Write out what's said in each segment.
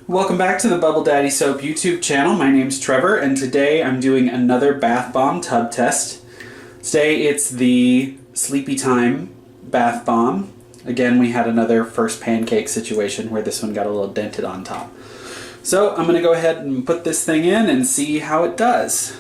Welcome back to the Bubble Daddy Soap YouTube channel. My name's Trevor, and today I'm doing another bath bomb tub test. Today it's the Sleepy Time bath bomb. Again, we had another first pancake situation where this one got a little dented on top. So I'm going to go ahead and put this thing in and see how it does.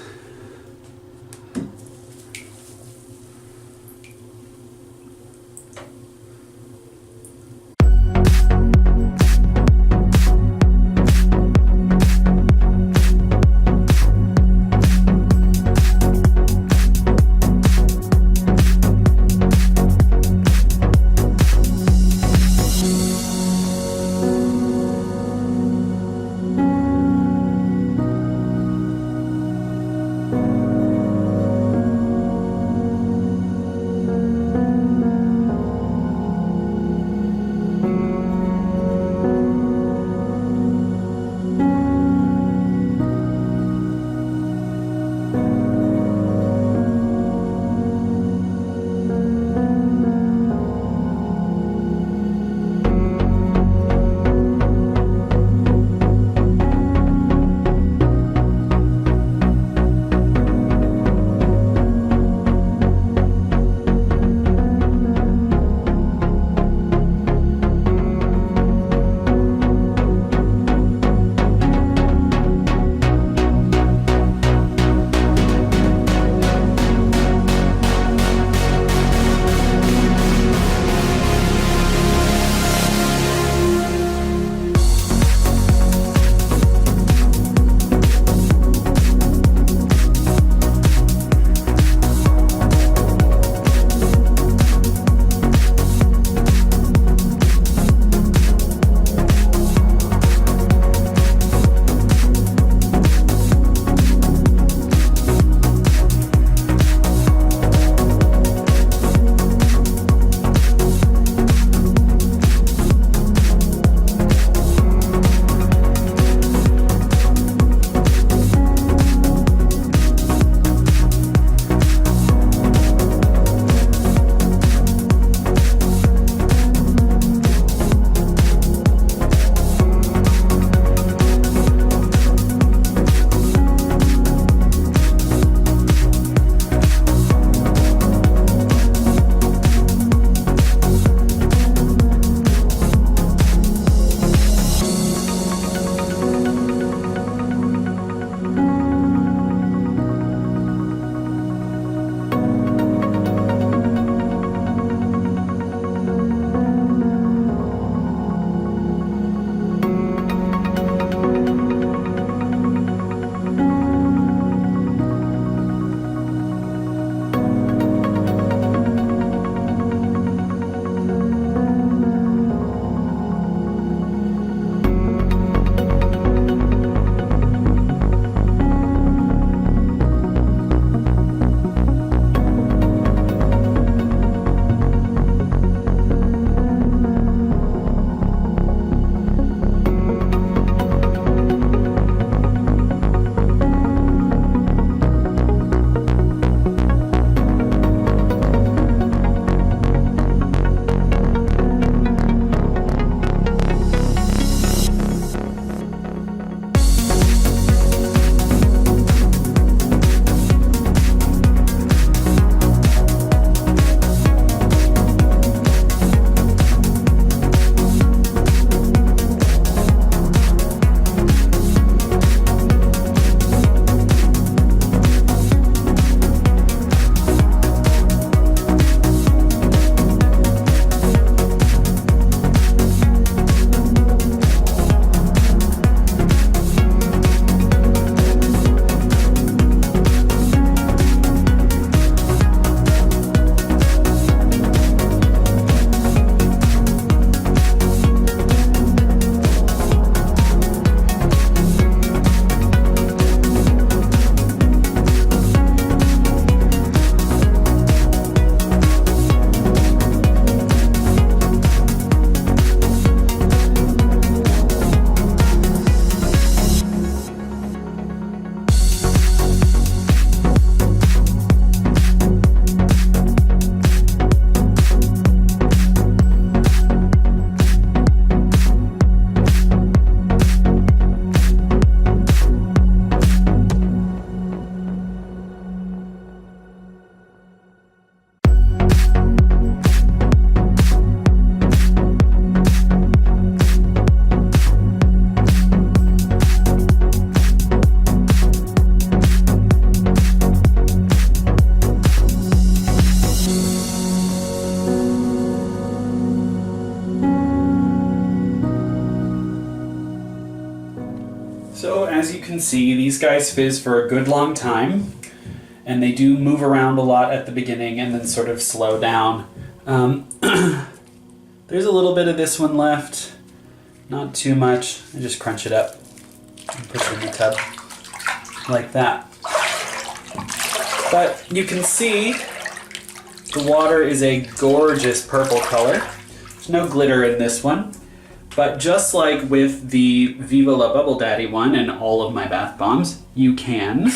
So as you can see, these guys fizz for a good long time, and they do move around a lot at the beginning and then sort of slow down. There's a little bit of this one left, not too much. I just crunch it up and put it in the tub like that. But you can see the water is a gorgeous purple color. There's no glitter in this one, but just like with the Viva La Bubble Daddy one and all of my bath bombs, you can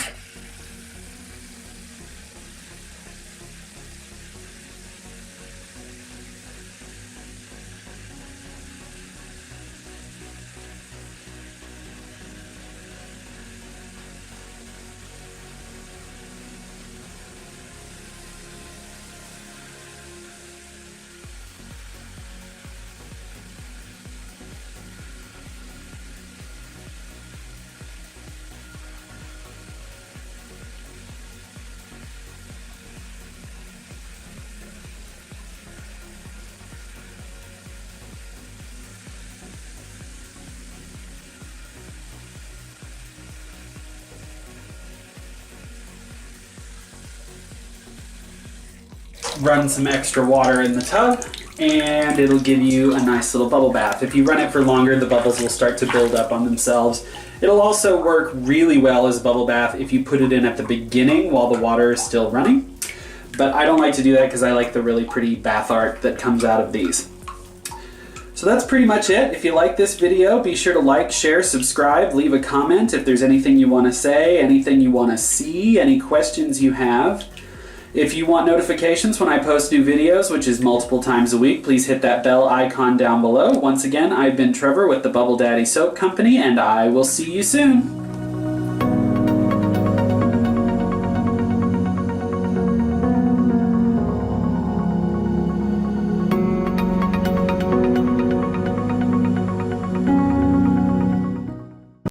run some extra water in the tub, and it'll give you a nice little bubble bath. If you run it for longer, the bubbles will start to build up on themselves. It'll also work really well as a bubble bath if you put it in at the beginning while the water is still running. But I don't like to do that because I like the really pretty bath art that comes out of these. So that's pretty much it. If you like this video, be sure to like, share, subscribe, leave a comment if there's anything you want to say, anything you want to see, any questions you have. If you want notifications when I post new videos, which is multiple times a week, please hit that bell icon down below. Once again, I've been Trevor with the Bubble Daddy Soap Company, and I will see you soon.